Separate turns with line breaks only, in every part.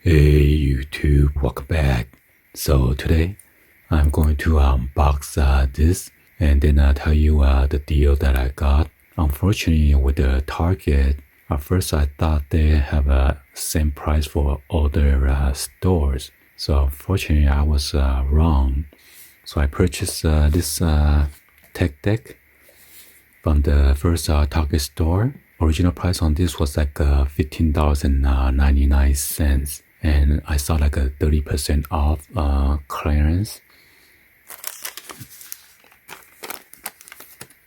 Hey YouTube, welcome back. So today I'm going to unbox this and then I'll tell you the deal that I got. Unfortunately, with the Target, at first I thought they have a same price for other stores. So unfortunately, I was wrong. So I purchased this tech deck from the first Target store. Original price on this was like $15.99, and I saw like a 30% off clearance.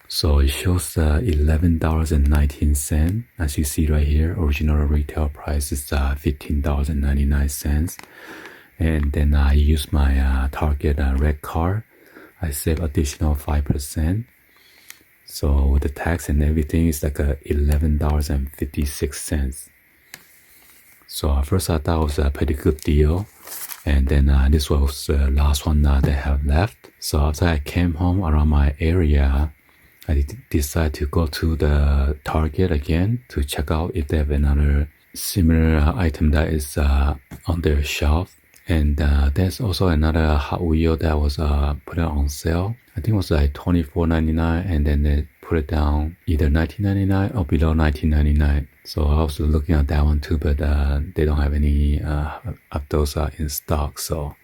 So it shows $11.19. As you see right here, original retail price is $15.99. And then I use my Target red card. I save additional 5%. So with the tax and everything, it's like $11.56. So at first I thought it was a pretty good deal. And then this was the last one they have left. So after I came home around my area, I decided to go to the Target again to check out if they have another similar item that is on their shelf. And there's also another Hot Wheel that was put on sale. I think it was like $24.99, and then they put it down either $19.99 or below $19.99. So I was looking at that one too, but they don't have any of those in stock. So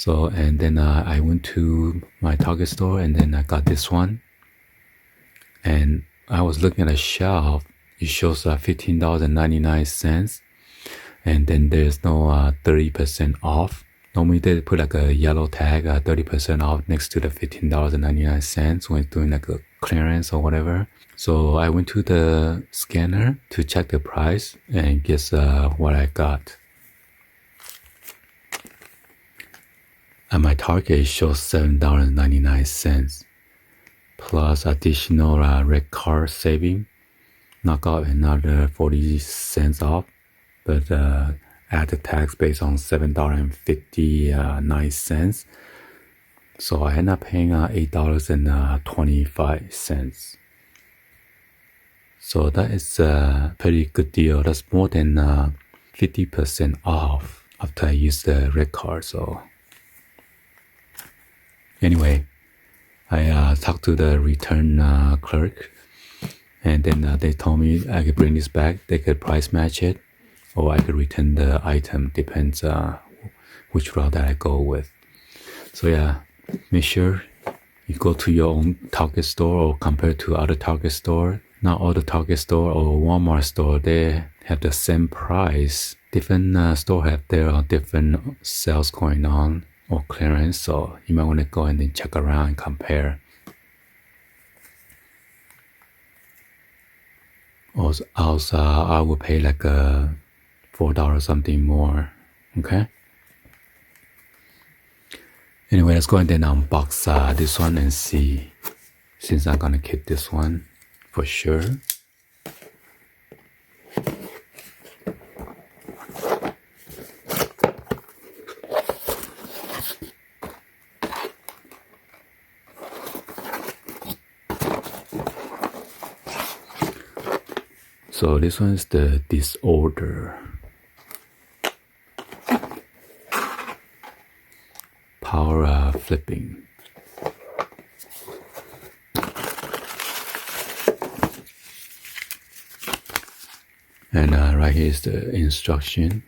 and then I went to my Target store and then I got this one. And I was looking at the shelf. It shows $15.99. And then there's no 30% off. Normally they put like a yellow tag, 30% off next to the $15.99 when it's doing like a clearance or whatever. So I went to the scanner to check the price, and guess what I got. At my Target, it shows $7.99 plus additional red card saving. Knock out another 40 cents off. But add the tax based on $7.59. So I end up paying $8.25. So that is a pretty good deal. That's more than 50% off after I use the red card. So anyway, I talked to the return clerk, and then they told me I could bring this back. They could price match it, or I could return the item, depends which route that I go with. So yeah, make sure you go to your own Target store or compare to other Target store. Not all the Target store or Walmart store, they have the same price. Different store have their different sales going on or clearance, so you might want to go and then check around and compare. Also, I would pay like $4 something more. Okay. Anyway, let's go and then unbox this one and see, since I'm gonna keep this one for sure. So this one is the Disorder. Power flipping. And right here is the instruction.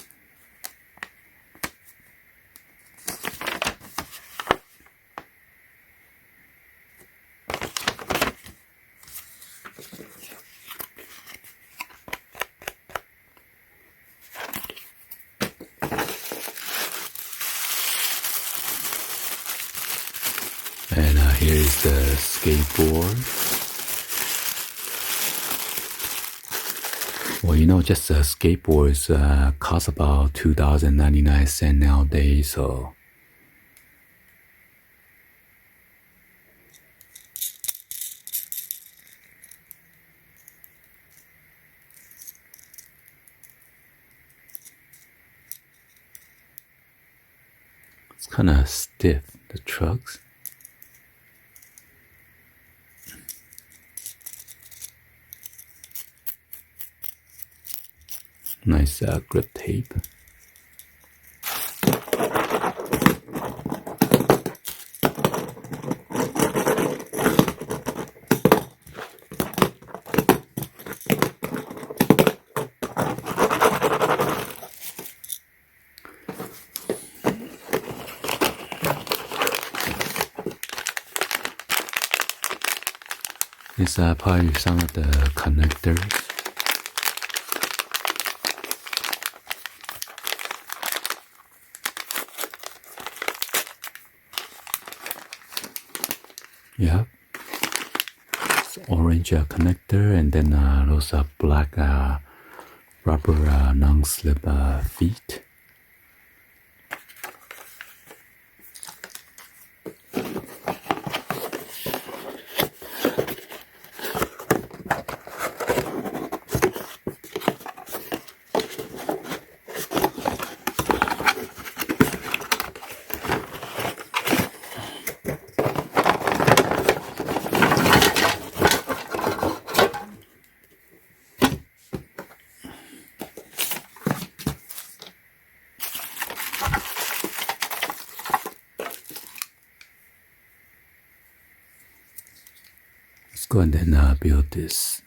And here is the skateboard. Well, you know, just skateboards cost about $2.99 nowadays, so it's kind of stiff, the trucks. nice grip tape. These are probably some of the connectors. Yeah, it's orange connector, and then those black rubber non-slip feet. Let's go and then build this.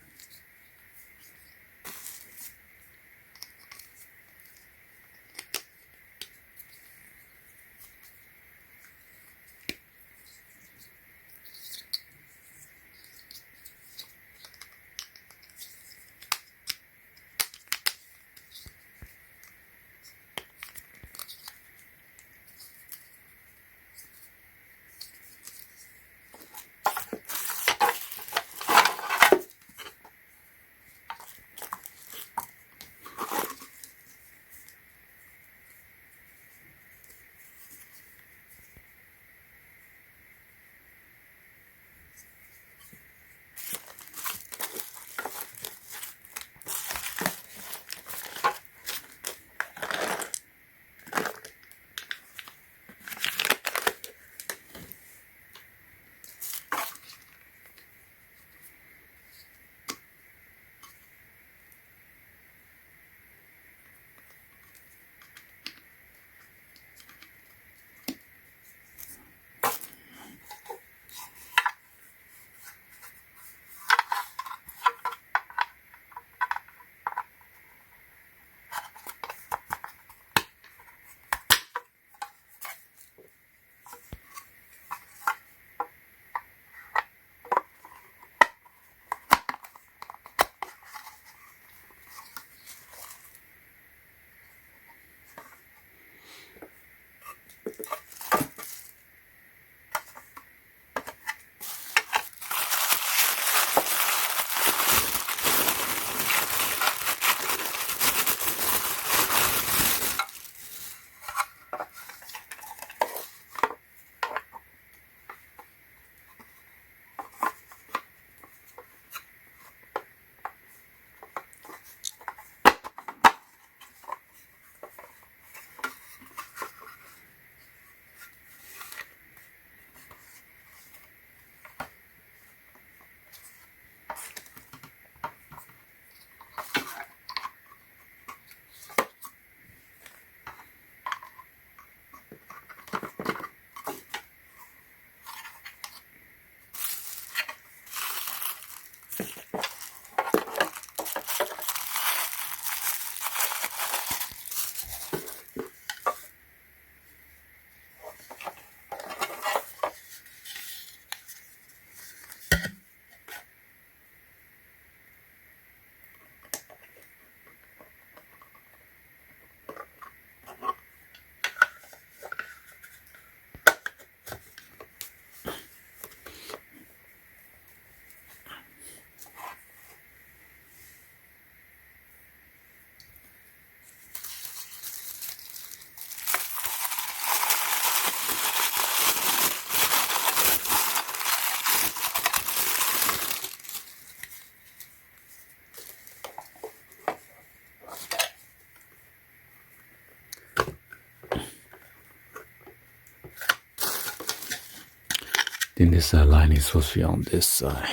Then this line is supposed to be on this side.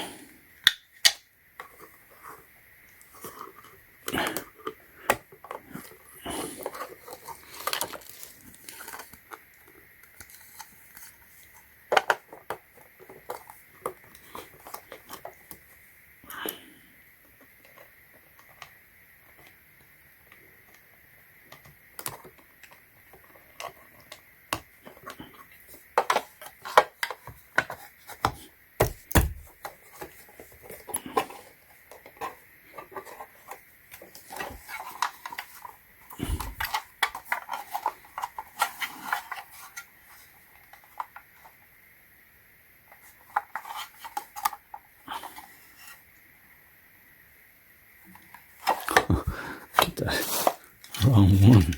that? Wrong one.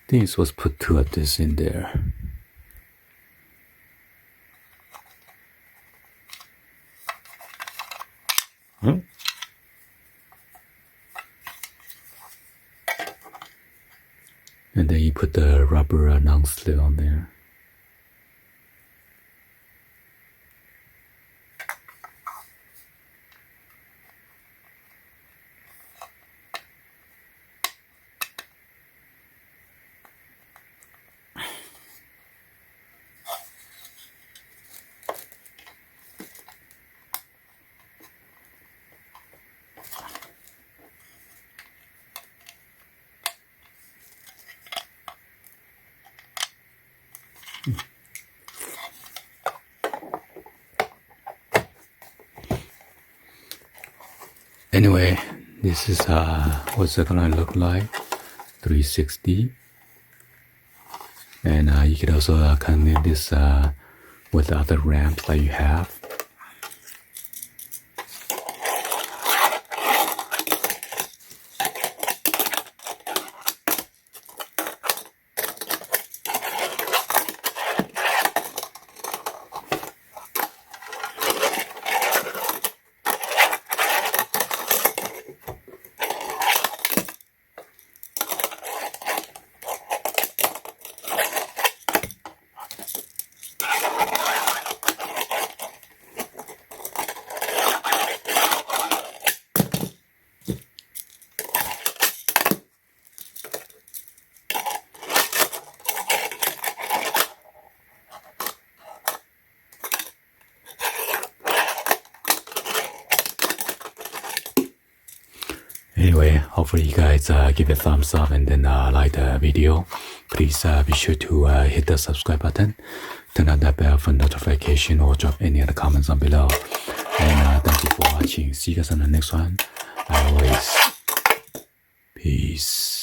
I think it's supposed to put two of this in there. Huh? And then you put the rubber non-slip on there. Anyway, this is what's it gonna look like, 360. And you can also connect this with the other ramps that you have. Anyway, hopefully you guys give it a thumbs up and then like the video. Please be sure to hit the subscribe button, turn on that bell for notification, or drop any other comments down below. And thank you for watching. See you guys on the next one. As always, peace.